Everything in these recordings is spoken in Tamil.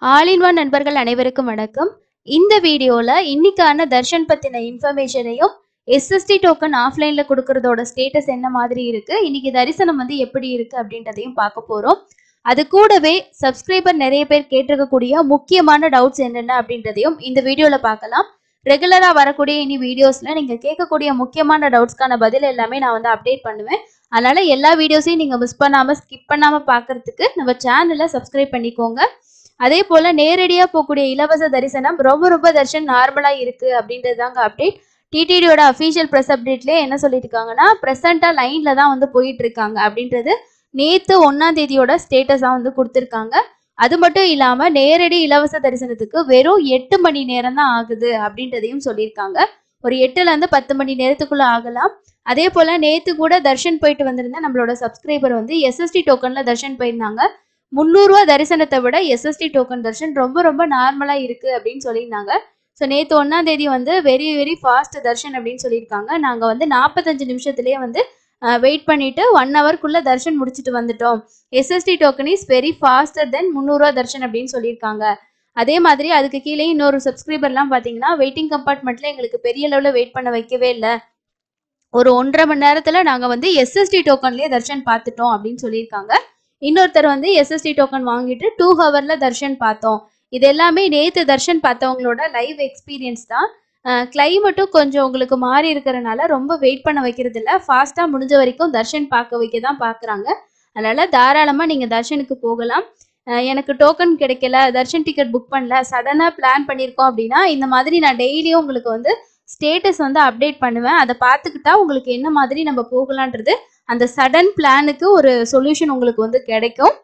ஆல் இன் ஒன் நண்பர்கள் அனைவருக்கும் வணக்கம். இந்த வீடியோல இன்னைக்கான தர்ஷன் பத்தின இன்ஃபர்மேஷனையும் எஸ்எஸ்டி டோக்கன் ஆஃப்லைன்ல கொடுக்கறதோட ஸ்டேட்டஸ் என்ன மாதிரி இருக்கு, இன்னைக்கு தரிசனம் எப்படி இருக்கு அப்படின்றதையும் பார்க்க போறோம். அது கூடவே சப்ஸ்கிரைபர் நிறைய பேர் கேட்டிருக்கக்கூடிய முக்கியமான டவுட்ஸ் என்னென்ன அப்படின்றதையும் இந்த வீடியோல பார்க்கலாம். ரெகுலரா வரக்கூடிய இனி வீடியோஸ்ல நீங்க கேட்கக்கூடிய முக்கியமான டவுட்ஸ்க்கான பதில் எல்லாமே நான் அப்டேட் பண்ணுவேன். அதனால எல்லா வீடியோஸையும் நீங்க மிஸ் பண்ணாம ஸ்கிப் பண்ணாம பார்க்கறதுக்கு நம்ம சேனலை சப்ஸ்கிரைப் பண்ணிக்கோங்க. அதே போல நேரடியா போகக்கூடிய இலவச தரிசனம் ரொம்ப தர்ஷன் நார்மலா இருக்கு அப்படின்றது தாங்க அப்டேட். டிடிடியோட அஃபீஷியல் ப்ரெஸ் அப்டேட்லேயே என்ன சொல்லிட்டு இருக்காங்கன்னா, ப்ரெசண்டா லைன்ல தான் போயிட்டு இருக்காங்க அப்படின்றது நேத்து 1ஆம் தேதியோட ஸ்டேட்டஸா கொடுத்துருக்காங்க. அது மட்டும் இல்லாம நேரடி இலவச தரிசனத்துக்கு வெறும் 8 மணி நேரம் தான் ஆகுது அப்படின்றதையும் சொல்லியிருக்காங்க. ஒரு 8ல இருந்து 10 மணி நேரத்துக்குள்ள ஆகலாம். அதே போல நேத்து கூட தர்ஷன் போயிட்டு வந்திருந்த நம்மளோட சப்ஸ்கிரைபர் எஸ்எஸ்டி டோக்கன்ல தர்ஷன் போயிருந்தாங்க. 300 ரூபா தரிசனத்தை விட எஸ்எஸ்டி டோக்கன் தர்ஷன் ரொம்ப நார்மலா இருக்கு அப்படின்னு சொல்லியிருந்தாங்க. ஸோ நேற்று 1ஆம் தேதி வெரி ஃபாஸ்ட் தர்ஷன் அப்படின்னு சொல்லியிருக்காங்க. நாங்கள் 45 நிமிஷத்துலேயே வெயிட் பண்ணிட்டு 1 ஹவர்க்குள்ள தர்ஷன் முடிச்சுட்டு வந்துட்டோம். SSD token is very faster then 300 ரூபா தர்ஷன் அப்படின்னு சொல்லியிருக்காங்க. அதே மாதிரி அதுக்கு கீழே இன்னொரு சப்ஸ்கிரைபர்லாம் பார்த்தீங்கன்னா, வெயிட்டிங் கம்பார்ட்மெண்ட்ல எங்களுக்கு பெரிய அளவில் வெயிட் பண்ண வைக்கவே இல்லை, ஒரு 1.5 மணி நேரத்தில் நாங்கள் எஸ்எஸ்டி டோக்கன்லேயே தர்ஷன் பார்த்துட்டோம் அப்படின்னு சொல்லியிருக்காங்க. இன்னொருத்தர் எஸ்எஸ்டி டோக்கன் வாங்கிட்டு 2 ஹவர்ல தர்ஷன் பார்த்தோம். இது எல்லாமே நேத்து தர்ஷன் பார்த்தவங்களோட லைவ் எக்ஸ்பீரியன்ஸ் தான். கிளைமேட்டும் கொஞ்சம் உங்களுக்கு மாறி இருக்கிறனால ரொம்ப வெயிட் பண்ண வைக்கிறது இல்லை, ஃபாஸ்டா முடிஞ்ச வரைக்கும் தர்ஷன் பார்க்க வைக்க தான் பார்க்குறாங்க. அதனால தாராளமா நீங்க தர்ஷனுக்கு போகலாம். எனக்கு டோக்கன் கிடைக்கல, தர்ஷன் டிக்கெட் புக் பண்ணல, சடனா பிளான் பண்ணியிருக்கோம் அப்படின்னா இந்த மாதிரி நான் டெய்லியும் உங்களுக்கு ஸ்டேட்டஸ் அப்டேட் பண்ணுவேன். அதை பார்த்துக்கிட்டா உங்களுக்கு என்ன மாதிரி நம்ம போகலான்றது அந்த சடன் பிளானுக்கு ஒரு சொல்யூஷன் உங்களுக்கு கிடைக்கும்.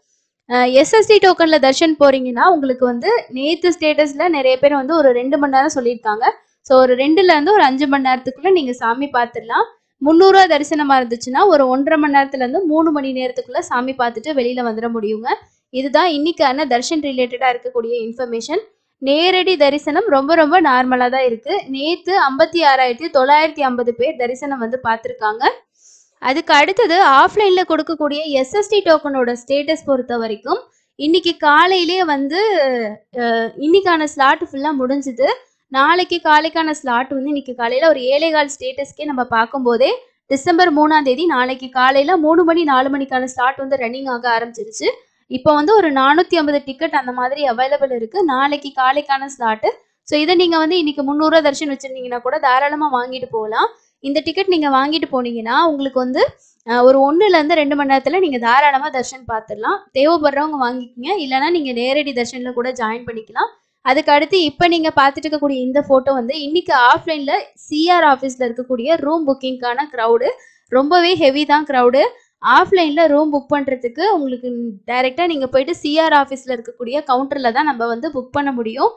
எஸ்எஸ்டி டோக்கன்ல தர்ஷன் போறீங்கன்னா உங்களுக்கு நேத்து ஸ்டேட்டஸ்ல நிறைய பேர் ஒரு 2 மணி நேரம் சொல்லியிருக்காங்க. ஸோ ஒரு 2ல இருந்து ஒரு 5 மணி நேரத்துக்குள்ள நீங்க சாமி பார்த்துடலாம். 300 ரூபா தரிசனமா இருந்துச்சுன்னா ஒரு 1.5 மணி நேரத்துல இருந்து 3 மணி நேரத்துக்குள்ள சாமி பார்த்துட்டு வெளியில வந்துட முடியுங்க. இதுதான் இன்னைக்கான தர்ஷன் ரிலேட்டடா இருக்கக்கூடிய இன்ஃபர்மேஷன். நேரடி தரிசனம் ரொம்ப நார்மலா தான் இருக்கு. நேத்து 56,950 பேர் தரிசனம் பார்த்துருக்காங்க. அதுக்கு அடுத்தது ஆஃப்லைன்ல கொடுக்கக்கூடிய எஸ்எஸ்டி டோக்கனோட ஸ்டேட்டஸ் பொறுத்த வரைக்கும் இன்னைக்கு காலையிலே இன்னைக்கான ஸ்லாட் ஃபுல்லா முடிஞ்சுது. நாளைக்கு காலைக்கான ஸ்லாட் இன்னைக்கு காலையில ஒரு 7:15 ஸ்டேட்டஸ்க்கே நம்ம பார்க்கும்போதே டிசம்பர் 3ஆம் தேதி நாளைக்கு காலையில 3 மணி 4 மணிக்கான ஸ்லாட் ரன்னிங் ஆக ஆரம்பிச்சிருச்சு. இப்போ ஒரு 450 டிக்கெட் அந்த மாதிரி அவைலபிள் இருக்கு நாளைக்கு காலைக்கான ஸ்லாட்டு. ஸோ இதை நீங்க இன்னைக்கு 300 ரூபா தர்ஷன் வச்சிருந்தீங்கன்னா கூட தாராளமா வாங்கிட்டு போகலாம். இந்த டிக்கெட் நீங்க வாங்கிட்டு போனீங்கன்னா உங்களுக்கு ஒரு 1ல இருந்து 2 மணி நேரத்துல நீங்க தாராளமா தர்ஷன் பார்த்துடலாம். தேவைப்படுறவங்க வாங்கிக்கோங்க, இல்லைன்னா நீங்க நேரடி தர்ஷன்ல கூட ஜாயின் பண்ணிக்கலாம். அதுக்கு அடுத்து இப்ப நீங்க பார்த்துட்டு இருக்கக்கூடிய இந்த போட்டோ இன்னைக்கு ஆஃப்லைன்ல சிஆர் ஆஃபீஸ்ல இருக்கக்கூடிய ரூம் புக்கிங்கான க்ரௌடு ரொம்பவே ஹெவி தான் க்ரௌடு. ஆஃப்லைன்ல ரூம் புக் பண்றதுக்கு உங்களுக்கு டைரெக்டா நீங்க போயிட்டு சிஆர் ஆஃபீஸ்ல இருக்கக்கூடிய கவுண்டர்ல தான் நம்ம புக் பண்ண முடியும்.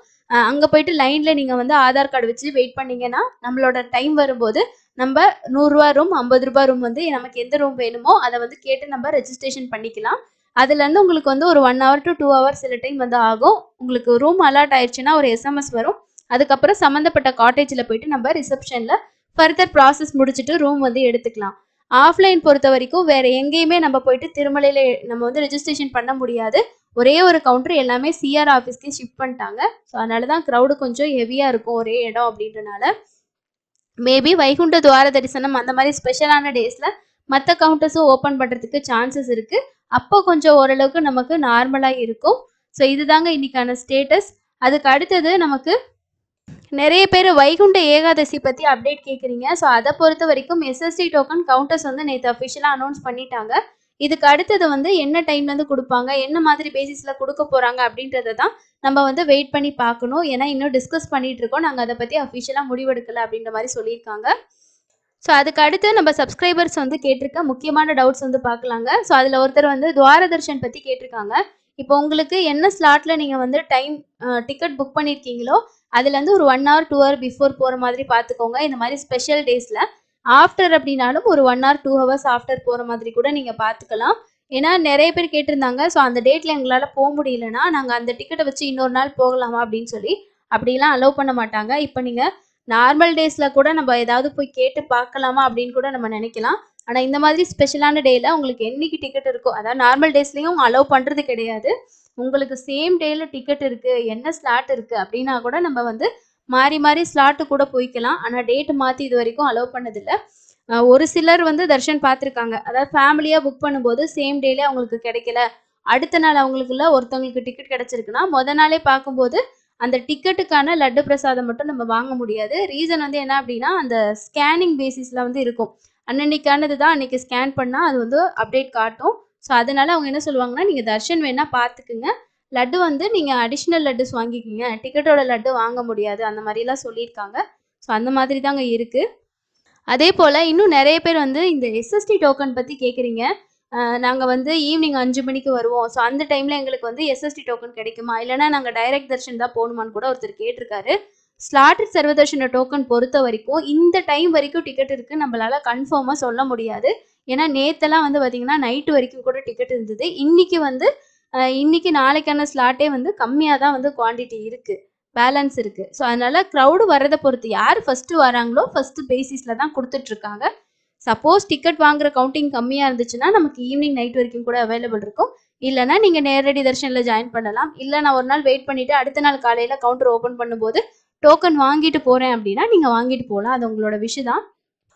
அங்க போயிட்டு லைன்ல நீங்க ஆதார் கார்டு வச்சு வெயிட் பண்ணீங்கன்னா நம்மளோட டைம் வரும்போது நம்ம 100 ரூபா ரூம் 50 ரூபாய் ரூம் நமக்கு எந்த ரூம் வேணுமோ அதை கேட்டு நம்ம ரெஜிஸ்ட்ரேஷன் பண்ணிக்கலாம். அதுல இருந்து உங்களுக்கு ஒரு 1 hour to 2 hours சில டைம் ஆகும். உங்களுக்கு ரூம் அலாட் ஆயிடுச்சுன்னா ஒரு எஸ்எம்எஸ் வரும். அதுக்கப்புறம் சம்மந்தப்பட்ட காட்டேஜ்ல போயிட்டு நம்ம ரிசப்ஷன்ல ஃபர்தர் ப்ராசஸ் முடிச்சுட்டு ரூம் எடுத்துக்கலாம். ஆஃப்லைன் பொறுத்த வரைக்கும் வேற எங்கேயுமே நம்ம போயிட்டு திருமலையில நம்ம ரெஜிஸ்ட்ரேஷன் பண்ண முடியாது. ஒரே ஒரு கவுண்டர் எல்லாமே சிஆர் ஆஃபீஸ்க்கு ஷிஃப்ட் பண்ணிட்டாங்க. ஸோ அதனாலதான் க்ரௌடு கொஞ்சம் ஹெவியா இருக்கும் ஒரே இடம் அப்படின்றனால. மேபி வைகுண்ட துவார தரிசனம் அந்த மாதிரி ஸ்பெஷலான டேஸ்ல மற்ற கவுண்டர்ஸும் ஓப்பன் பண்றதுக்கு சான்சஸ் இருக்கு. அப்போ கொஞ்சம் ஓரளவுக்கு நமக்கு நார்மலா இருக்கும். ஸோ இதுதாங்க இன்னைக்கான ஸ்டேட்டஸ். அதுக்கு அடுத்தது நமக்கு நிறைய பேர் வைகுண்ட ஏகாதசி பத்தி அப்டேட் கேட்குறீங்க. ஸோ அதை பொறுத்த வரைக்கும் எஸ்எஸ்டி டோக்கன் கவுண்டர்ஸ் நேற்று அஃபிஷியலாக அனௌன்ஸ் பண்ணிட்டாங்க. இதுக்கு அடுத்தது என்ன டைம்ல இருந்து கொடுப்பாங்க, என்ன மாதிரி பேசிஸ்ல கொடுக்க போறாங்க அப்படின்றத தான் நம்ம வெயிட் பண்ணி பார்க்கணும். ஏன்னா இன்னும் டிஸ்கஸ் பண்ணிட்டு இருக்கோம், நாங்கள் அதை பத்தி அஃபிஷியலா முடிவெடுக்கல அப்படின்ற மாதிரி சொல்லியிருக்காங்க. ஸோ அதுக்கு அடுத்து நம்ம சப்ஸ்கிரைபர்ஸ் கேட்டிருக்க முக்கியமான டவுட்ஸ் பார்க்கலாங்க. ஸோ அதில் ஒருத்தர் துவார தர்ஷன் பற்றி கேட்டிருக்காங்க. இப்போ உங்களுக்கு என்ன ஸ்லாட்ல நீங்கள் டைம் டிக்கெட் புக் பண்ணியிருக்கீங்களோ அதுலேருந்து ஒரு 1 hour 2 hour பிஃபோர் போகிற மாதிரி பார்த்துக்கோங்க. இந்த மாதிரி ஸ்பெஷல் டேஸில் ஆஃப்டர் அப்படின்னாலும் ஒரு 1 hour 2 hours ஆஃப்டர் போகிற மாதிரி கூட நீங்கள் பார்த்துக்கலாம். ஏன்னா நிறைய பேர் கேட்டிருந்தாங்க, ஸோ அந்த டேட்டில் எங்களால் போக முடியலன்னா நாங்கள் அந்த டிக்கெட்டை வச்சு இன்னொரு நாள் போகலாமா அப்படின்னு சொல்லி. அப்படிலாம் அலோவ் பண்ண மாட்டாங்க. இப்போ நீங்கள் நார்மல் டேஸில் கூட நம்ம ஏதாவது போய் கேட்டு பார்க்கலாமா அப்படின்னு கூட நம்ம நினைக்கலாம். ஆனால் இந்த மாதிரி ஸ்பெஷலான டேயில் உங்களுக்கு என்னைக்கு டிக்கெட் இருக்கோ, அதாவது நார்மல் டேஸ்லையும் அலோவ் பண்ணுறது கிடையாது. உங்களுக்கு சேம் டேல டிக்கெட் இருக்கு, என்ன ஸ்லாட் இருக்கு அப்படின்னா கூட நம்ம வந்து மாறி மாறி ஸ்லாட்டு கூட போய்க்கலாம். ஆனா டேட் மாத்தி இதுவரைக்கும் அலோவ் பண்ணதில்ல. ஒரு சிலர் வந்து தர்ஷன் பார்த்துருக்காங்க. அதாவது ஃபேமிலியா புக் பண்ணும்போது சேம் டேலே அவங்களுக்கு கிடைக்கல. அடுத்த நாள் அவங்களுக்குள்ள ஒருத்தவங்களுக்கு டிக்கெட் கிடைச்சிருக்குன்னா, மொத நாளே பார்க்கும்போது அந்த டிக்கெட்டுக்கான லட்டு பிரசாதம் மட்டும் நம்ம வாங்க முடியாது. ரீசன் வந்து என்ன அப்படின்னா, அந்த ஸ்கேனிங் பேசிஸ்ல வந்து இருக்கும். அன்னன்னைக்கானது தான் அன்னைக்கு ஸ்கேன் பண்ணா அது வந்து அப்டேட் காட்டும். ஸோ அதனால அவங்க என்ன சொல்லுவாங்கன்னா, நீங்க தர்ஷன் வேணா பார்த்துக்குங்க. லட்டு வந்து நீங்க அடிஷனல் லட்டுஸ் வாங்கிக்கிங்க. டிக்கெட்டோட லட்டு வாங்க முடியாது. அந்த மாரிலாம் சொல்லியிருக்காங்க. ஸோ அந்த மாதிரி தாங்க இருக்கு. அதேபோல இன்னும் நெறைய பேர் வந்து இந்த எஸ்எஸ்டி டோக்கன் பத்தி கேட்குறீங்க. நாங்க வந்து ஈவினிங் 5 மணிக்கு வருவோம். ஸோ அந்த டைம்ல எங்களுக்கு வந்து எஸ்எஸ்டி டோக்கன் கிடைக்குமா? இல்லன்னா நாங்க டைரக்ட் தர்ஷன் தான் போணுமான்னு கூட ஒருத்தர் கேட்டிருக்காரு. ஸ்லாட்டட் சர்வதர்ஷன டோக்கன் பொறுத்தவரைக்கும், இந்த டைம் வரைக்கும் டிக்கெட் இருக்கு நம்மளால கன்ஃபார்மா சொல்ல முடியாது. ஏன்னா நேத்தெல்லாம் வந்து பார்த்தீங்கன்னா, நைட் வரைக்கும் கூட டிக்கெட் இருந்தது. இன்னைக்கு வந்து இன்னைக்கு நாளைக்கான ஸ்லாட்டே வந்து கம்மியா தான் வந்து குவான்டிட்டி இருக்கு. பேலன்ஸ் இருக்கு. ஸோ அதனால கிரவுடு வர்றத பொறுத்து யார் ஃபர்ஸ்ட் வராங்களோ, ஃபர்ஸ்ட் பேசிஸ்ல தான் குடுத்துட்டுருக்காங்க. சப்போஸ் டிக்கெட் வாங்குற கவுண்டிங் கம்மியா இருந்துச்சுன்னா, நமக்கு ஈவினிங் நைட் வரைக்கும் கூட அவைலபிள் இருக்கும். இல்லன்னா நீங்க நேரடி தர்ஷன்ல ஜாயின் பண்ணலாம். இல்ல நான் ஒரு நாள் வெயிட் பண்ணிட்டு அடுத்த நாள் காலையில கவுண்டர் ஓப்பன் பண்ணும்போது டோக்கன் வாங்கிட்டு போறேன் அப்படின்னா, நீங்க வாங்கிட்டு போலாம். அது உங்களோட விஷ் தான்.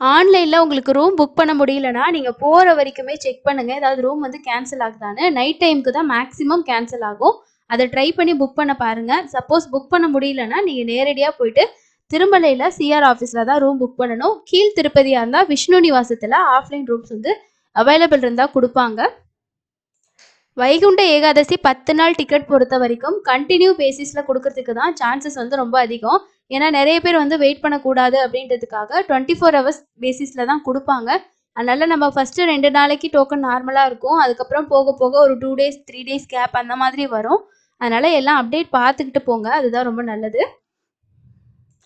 ஆன்லைன்ல உங்களுக்கு ரூம் புக் பண்ண முடியலன்னா, நீங்க போற வரைக்குமே செக் பண்ணுங்க. ஏதாவது ரூம் வந்து கேன்சல் ஆகுதான்னு. நைட் டைம்க்கு தான் மேக்ஸிமம் கேன்சல் ஆகும். அத ட்ரை பண்ணி புக் பண்ண பாருங்க. சப்போஸ் புக் பண்ண முடியலன்னா, நீங்க நேரடியா போயிட்டு திருமலையில சிஆர் ஆஃபீஸ்ல தான் ரூம் புக் பண்ணணும். கீழ் திருப்பதியா இருந்தா விஷ்ணு நிவாசத்துல ஆஃப்லைன் ரூம்ஸ் வந்து அவைலபிள் இருந்தா குடுப்பாங்க. வைகுண்ட ஏகாதசி 10 நாள் டிக்கெட் பொறுத்த வரைக்கும் கண்டினியூ பேசிஸ்ல குடுக்கறதுக்கு தான் சான்சஸ் வந்து ரொம்ப அதிகம். ஏன்னா நெறைய பேர் வந்து வெயிட் பண்ணக்கூடாது அப்படின்றதுக்காக 24 ஹவர்ஸ் பேசிஸ்ல தான் குடுப்பாங்க. அதனால நம்ம ஃபர்ஸ்ட் 2 நாளைக்கு டோக்கன் நார்மலா இருக்கும். அதுக்கப்புறம் போக போக ஒரு 2 டேஸ், 3 டேஸ் கேப் அந்த மாதிரி வரும். அதனால எல்லாம் அப்டேட் பார்த்துக்கிட்டு போங்க. அதுதான் ரொம்ப நல்லது.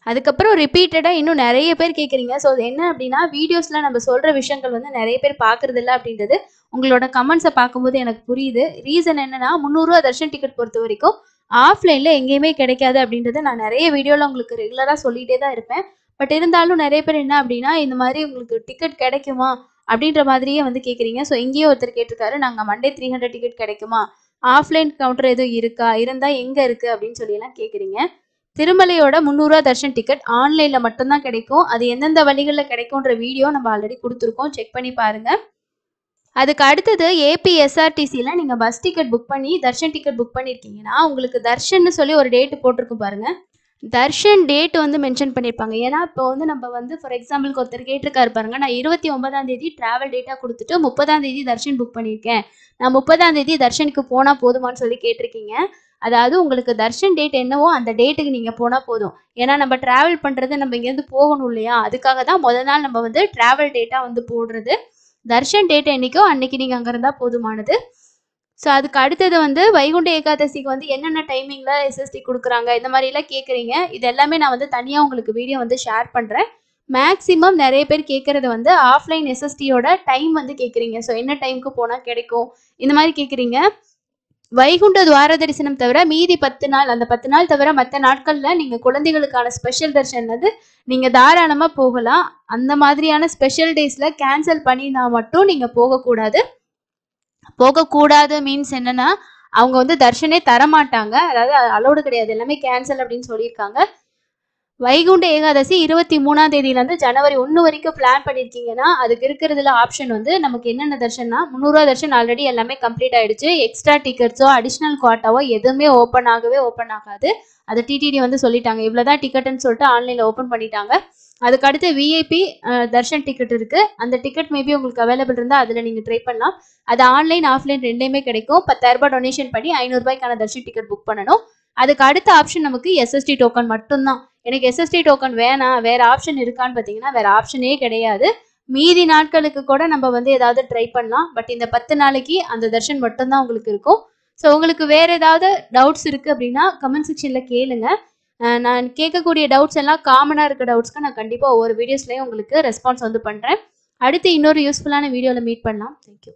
அதுக்கப்புறம் ரிப்பீட்டடா இன்னும் நெறைய பேர் கேட்குறீங்க. ஸோ அது என்ன அப்படின்னா, வீடியோஸ்ல நம்ம சொல்ற விஷயங்கள் வந்து நெறைய பேர் பார்க்கறதில்ல அப்படின்றது உங்களோட கமெண்ட்ஸை பார்க்கும்போது எனக்கு புரியுது. ரீசன் என்னன்னா, ரூ. 300 தர்ஷன் டிக்கெட் பொறுத்த வரைக்கும் ஆஃப்லைன்ல எங்கேயுமே கிடைக்காது அப்படின்றத நான் நெறைய வீடியோல உங்களுக்கு ரெகுலரா சொல்லிட்டே தான் இருப்பேன். பட் இருந்தாலும் நெறைய பேர் என்ன அப்படின்னா, இந்த மாதிரி உங்களுக்கு டிக்கெட் கிடைக்குமா? அப்படின்ற மாதிரியே வந்து கேட்குறீங்க. ஸோ இங்கேயே ஒருத்தர் கேட்டிருக்காரு, நாங்க மண்டே 300 டிக்கெட் கிடைக்குமா? ஆஃப்லைன் கவுண்டர் எதுவும் இருக்கா? இருந்தா எங்க இருக்கு? அப்படின்னு சொல்லிலாம் கேட்குறீங்க. திருமலையோட ரூ. 300 தர்ஷன் டிக்கெட் ஆன்லைன்ல மட்டும் தான் கிடைக்கும். அது எந்தெந்த வழிகள்ல கிடைக்கும்ன்ற வீடியோ நம்ம ஆல்ரெடி குடுத்துருக்கோம். செக் பண்ணி பாருங்க. அதுக்கு அடுத்தது ஏபிஎஸ்ஆர்டிசில நீங்க பஸ் டிக்கெட் புக் பண்ணி தர்ஷன் டிக்கெட் புக் பண்ணியிருக்கீங்கன்னா, உங்களுக்கு தர்ஷன்னு சொல்லி ஒரு டேட் போட்டிருக்கும் பாருங்க. தர்ஷன் டேட் வந்து மென்ஷன் பண்ணியிருப்பாங்க. ஏன்னா, இப்போ வந்து நம்ம வந்து ஃபார் எக்ஸாம்பிளுக்கு ஒருத்தர் கேட்டிருக்காரு பாருங்க. நான் 29ஆம் தேதி டிராவல் டேட்டா குடுத்துட்டு 30ஆம் தேதி தர்ஷன் புக் பண்ணியிருக்கேன். நான் 30ஆம் தேதி தர்ஷனுக்கு போனா போதுமான்னு சொல்லி கேட்டிருக்கீங்க. அதாவது உங்களுக்கு தர்ஷன் டேட் என்னவோ அந்த டேட்டுக்கு நீங்க போனா போதும். ஏன்னா நம்ம டிராவல் பண்றது நம்ம இங்கேருந்து போகணும் இல்லையா? அதுக்காக தான் முதல் நாள் நம்ம வந்து டிராவல் டேட்டா வந்து போடுறது. தர்ஷன் டேட் என்னைக்கோ அன்னைக்கு நீங்க அங்க இருந்தா போதுமானது. ஸோ அதுக்கு அடுத்தது வந்து வைகுண்ட ஏகாதசிக்கு வந்து என்னென்ன டைமிங்ல எஸ்எஸ்டி குடுக்குறாங்க, இந்த மாதிரிலாம் கேட்குறீங்க. இது எல்லாமே நான் வந்து தனியா உங்களுக்கு வீடியோ வந்து ஷேர் பண்றேன். மேக்ஸிமம் நெறைய பேர் கேட்கறது வந்து ஆஃப்லைன் எஸ்எஸ்டியோட டைம் வந்து கேட்குறீங்க. ஸோ என்ன டைம்க்கு போனா கிடைக்கும்? இந்த மாதிரி கேட்குறீங்க. வைகுண்ட துவார தரிசனம் தவிர மீதி 10 நாள், அந்த 10 நாள் தவிர மத்த நாட்கள்ல நீங்க குழந்தைகளுக்கான ஸ்பெஷல் தர்ஷன் வந்து நீங்க தாராளமா போகலாம். அந்த மாதிரியான ஸ்பெஷல் டேஸ்ல கேன்சல் பண்ணினா மட்டும் நீங்க போகக்கூடாது. போகக்கூடாது மீன்ஸ் என்னன்னா, அவங்க வந்து தர்ஷனே தரமாட்டாங்க. அதாவது அலோடு கிடையாது. எல்லாமே கேன்சல் அப்படின்னு சொல்லியிருக்காங்க. வைகுண்ட ஏகாதசி 23ஆம் தேதியிலேருந்து ஜனவரி 1 வரைக்கும் பிளான் பண்ணியிருக்கீங்கன்னா, அதுக்கு இருக்கிறதுல ஆப்ஷன் வந்து நமக்கு என்னென்ன தர்ஷன்னா, ரூ. 300 தர்ஷன் ஆல்ரெடி எல்லாமே கம்ப்ளீட் ஆயிடுச்சு. எக்ஸ்ட்ரா டிக்கெட்ஸோ, அடிஷனல் குவாட்டாவோ எதுவுமே ஓப்பன் ஆகாது. அது டிடிடி வந்து சொல்லிட்டாங்க. இவ்வளோதான் டிக்கெட்டுன்னு சொல்லிட்டு ஆன்லைனில் ஓப்பன் பண்ணிட்டாங்க. அதுக்கு அடுத்து விஐபி தர்ஷன் டிக்கெட் இருக்கு. அந்த டிக்கெட் மேபி உங்களுக்கு அவைலபிள் இருந்தால் அதில் நீங்கள் ட்ரை பண்ணலாம். அது ஆன்லைன், ஆஃப்லைன் ரெண்டையுமே கிடைக்கும். ரூ. 10,000 டொனேஷன் பண்ணி ரூ. 500க்கான தர்ஷன் டிக்கெட் புக் பண்ணணும். அதுக்கு அடுத்த ஆப்ஷன் நமக்கு எஸ்எஸ்டி டோக்கன் மட்டும்தான். எனக்கு எஸ்எஸ்டி டோக்கன் வேணாம், வேற ஆப்ஷன் இருக்கான்னு பார்த்தீங்கன்னா, வேற ஆப்ஷனே கிடையாது. மீதி நாட்களுக்கு கூட நம்ம வந்து ஏதாவது ட்ரை பண்ணலாம். பட் இந்த 10 நாளைக்கு அந்த தர்ஷன் மட்டும்தான் உங்களுக்கு இருக்கும். ஸோ உங்களுக்கு வேற ஏதாவது டவுட்ஸ் இருக்கு அப்படின்னா கமெண்ட் செக்ஷன்ல கேளுங்க. நான் கேட்கக்கூடிய டவுட்ஸ் எல்லாம் காமனாக இருக்க டவுட்ஸ்க்கு நான் கண்டிப்பாக ஒவ்வொரு வீடியோஸ்லையும் உங்களுக்கு ரெஸ்பான்ஸ் வந்து பண்ணுறேன். அடுத்து இன்னொரு யூஸ்ஃபுல்லான வீடியோவில் மீட் பண்ணலாம். தேங்க்யூ.